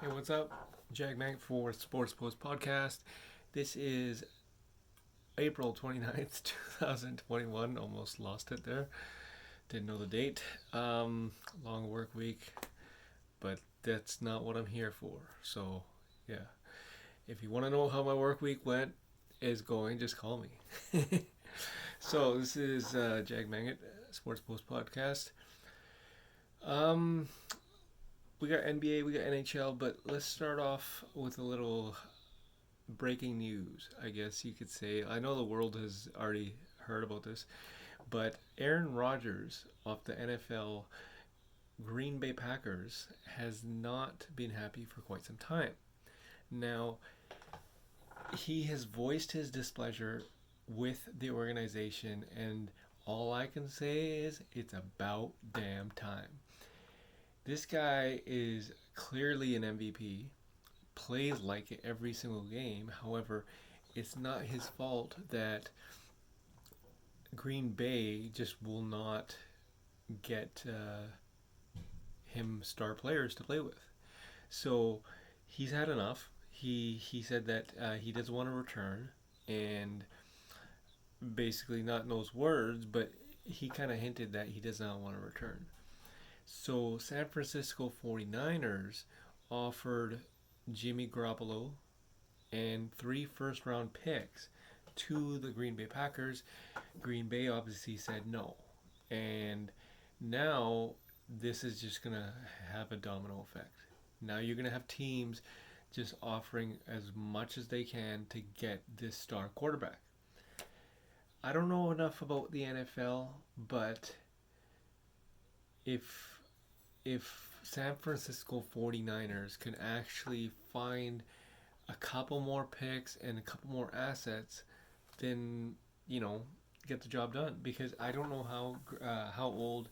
Hey, what's up? Jag Mank for Sports Post Podcast. This is April 29th, 2021. Almost lost it there. Didn't know the date. Long work week, but that's not what I'm here for. So, yeah. If you want to know how my work week is going, just call me. So, this is Jag Mangat, Sports Post Podcast. Um, we got NBA, we got NHL, but let's start off with a little breaking news, I guess you could say. I know the world has already heard about this, but Aaron Rodgers of the NFL Green Bay Packers has not been happy for quite some time. Now, he has voiced his displeasure with the organization, and all I can say is it's about damn time. This guy is clearly an MVP, plays like it every single game. However, it's not his fault that Green Bay just will not get him star players to play with. So he's had enough. He said that he doesn't want to return, and basically not those words, but he kind of hinted that he does not want to return. So San Francisco 49ers offered Jimmy Garoppolo and 3 first round picks to the Green Bay Packers. Green Bay obviously said no. And now this is just going to have a domino effect. Now you're going to have teams just offering as much as they can to get this star quarterback. I don't know enough about the NFL, but if San Francisco 49ers can actually find a couple more picks and a couple more assets, then get the job done. Because I don't know how old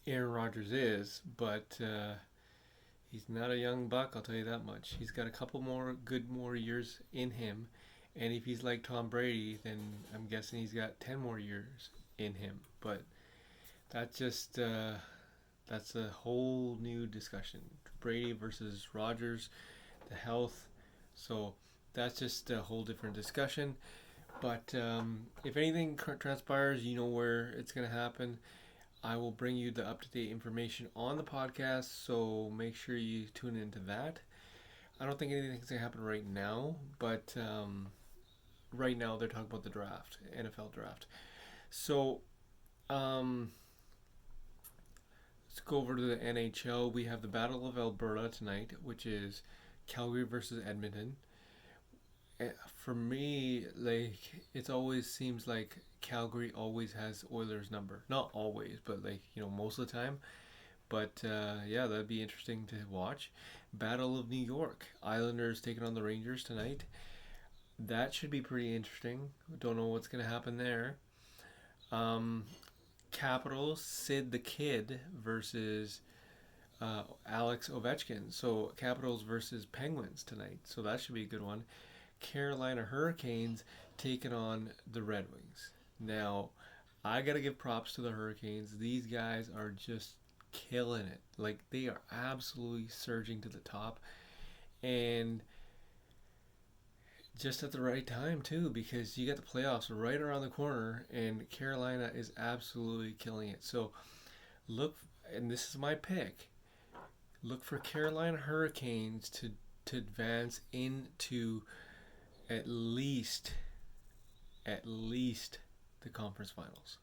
Aaron Rodgers is, but he's not a young buck. I'll tell you that much. He's got a couple more years in him, and if he's like Tom Brady, then I'm guessing he's got 10 more years in him. But that just that's a whole new discussion. Brady versus Rodgers, the health. So that's just a whole different discussion. But if anything transpires, you know where it's going to happen. I will bring you the up-to-date information on the podcast, so make sure you tune into that. I don't think anything's going to happen right now, but right now they're talking about the draft, NFL draft. So let's go over to the NHL. We have the Battle of Alberta tonight, which is Calgary versus Edmonton. For me, like, it always seems like Calgary always has Oilers' number. Not always, but most of the time. But yeah, that'd be interesting to watch. Battle of New York. Islanders taking on the Rangers tonight. That should be pretty interesting. Don't know what's going to happen there. Capitals, Sid the Kid versus Alex Ovechkin. So Capitals versus Penguins tonight. So that should be a good one. Carolina Hurricanes taking on the Red Wings. Now, I got to give props to the Hurricanes. These guys are just killing it. Like, they are absolutely surging to the top. And just at the right time, too, because you got the playoffs right around the corner, and Carolina is absolutely killing it. So, look, and this is my pick, look for Carolina Hurricanes to advance into at least the conference finals.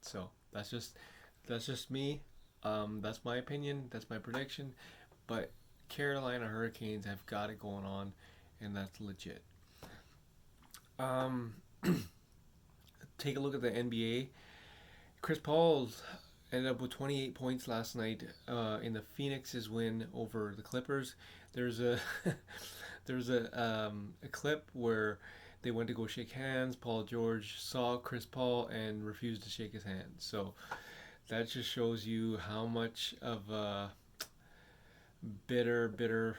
So that's just me. That's my opinion. That's my prediction. But Carolina Hurricanes have got it going on, and that's legit. Take a look at the NBA. Chris Paul's ended up with 28 points last night in the Phoenix's win over the Clippers. There's a a clip where they went to go shake hands. Paul George saw Chris Paul and refused to shake his hand. So that just shows you how much of a bitter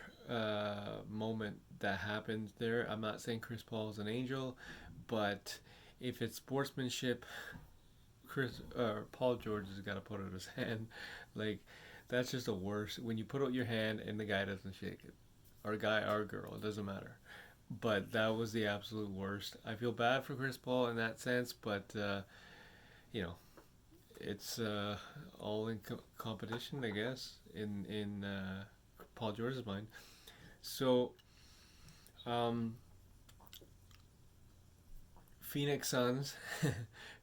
moment that happened there. I'm not saying Chris Paul is an angel, but if it's sportsmanship, Paul George has got to put out his hand. Like, That's just the worst. When you put out your hand and the guy doesn't shake it, or guy or girl, it doesn't matter. But that was the absolute worst. I feel bad for Chris Paul in that sense, but you know, it's all in competition, I guess, in Paul George's mind. So, um, Phoenix Suns,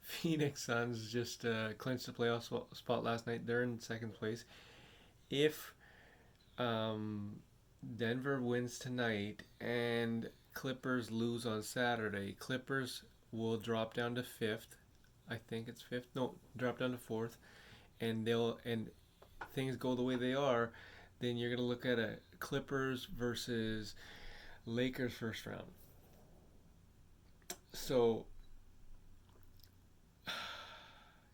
Phoenix Suns just clinched the playoff spot last night. They're in second place. If um, Denver wins tonight and Clippers lose on Saturday, Clippers will drop down to fifth. I think it's fifth. No, drop down to fourth, and they'll and things go the way they are. Then you're gonna look at a Clippers versus Lakers first round. So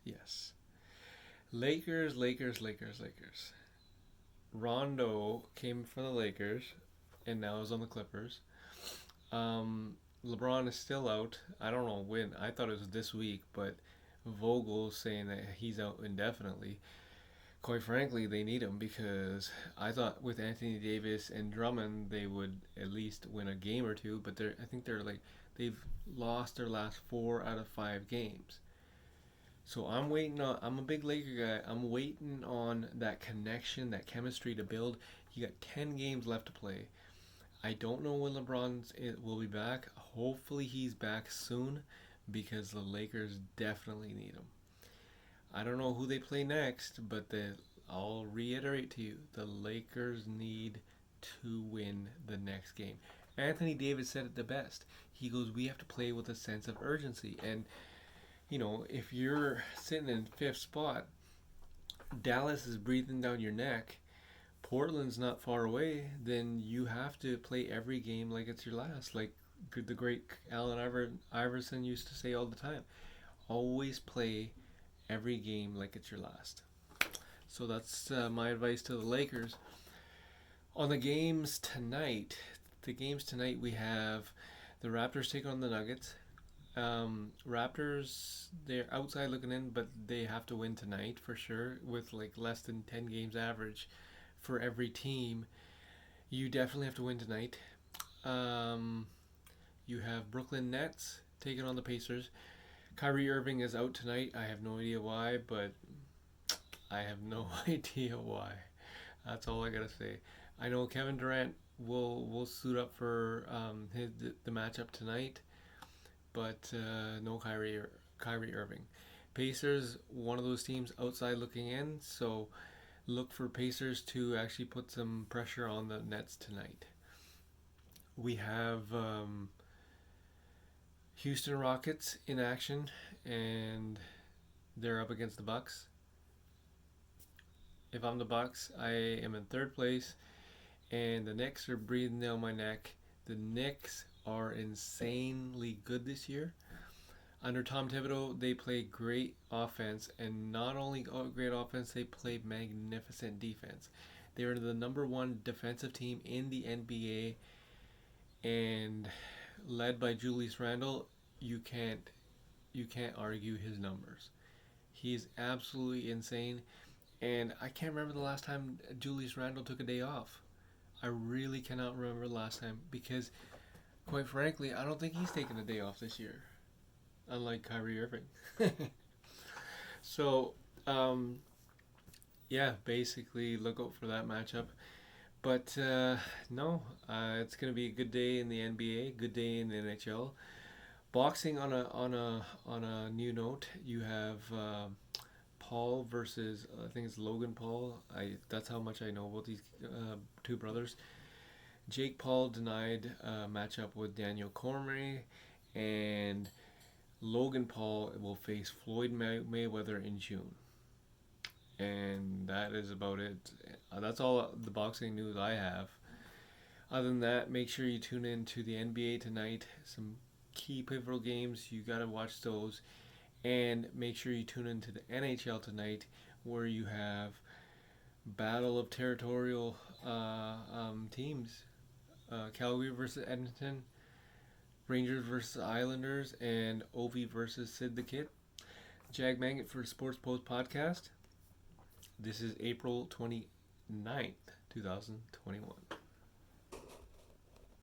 yes, Lakers. Rondo came from the Lakers, and now is on the Clippers. Um, LeBron is still out. I don't know when. I thought it was this week, but Vogel's saying that he's out indefinitely. Quite frankly, they need him because I thought with Anthony Davis and Drummond they would at least win a game or two, but I think they've lost their last 4 out of 5 games. So I'm waiting on. I'm a big Laker guy. I'm waiting on that connection, that chemistry to build. You got 10 games left to play. I don't know when will be back. Hopefully he's back soon because the Lakers definitely need him. I don't know who they play next, but I'll reiterate to you, the Lakers need to win the next game. Anthony Davis said it the best. He goes, we have to play with a sense of urgency. And, if you're sitting in fifth spot, Dallas is breathing down your neck, Portland's not far away, then you have to play every game like it's your last. Like the great Iverson used to say all the time. Always play every game like it's your last. So that's my advice to the Lakers. On the games tonight we have the Raptors take on the Nuggets. Raptors, they're outside looking in, but they have to win tonight for sure with like less than 10 games average for every team. You definitely have to win tonight. You have Brooklyn Nets taking on the Pacers. Kyrie Irving is out tonight. I have no idea why, but I have no idea why. That's all I gotta say. I know Kevin Durant will suit up for the matchup tonight, but no Kyrie Irving. Pacers, one of those teams outside looking in, so look for Pacers to actually put some pressure on the Nets tonight. We have Houston Rockets in action, and they're up against the Bucks. If I'm the Bucks, I am in third place, and the Knicks are breathing down my neck. The Knicks are insanely good this year. Under Tom Thibodeau, they play great offense, and not only great offense, they play magnificent defense. They are the number one defensive team in the NBA, and led by Julius Randle, you can't argue his numbers. He is absolutely insane, and I can't remember the last time Julius Randle took a day off. I really cannot remember the last time because, quite frankly, I don't think he's taken a day off this year, unlike Kyrie Irving. So, yeah, basically look out for that matchup. But no, it's going to be a good day in the NBA, good day in the NHL. Boxing on a new note, you have Paul versus I think it's Logan Paul. That's how much I know about these two brothers. Jake Paul denied a matchup with Daniel Cormier, and Logan Paul will face Floyd Mayweather in June. And that is about it. That's all the boxing news I have. Other than that, make sure you tune in to the NBA tonight. Some key pivotal games, you got to watch those. And make sure you tune into the NHL tonight, where you have battle of territorial teams. Calgary versus Edmonton, Rangers versus Islanders, and Ovi versus Sid the Kid. Jag Magnet for the Sports Post podcast. This is April 29th, 2021.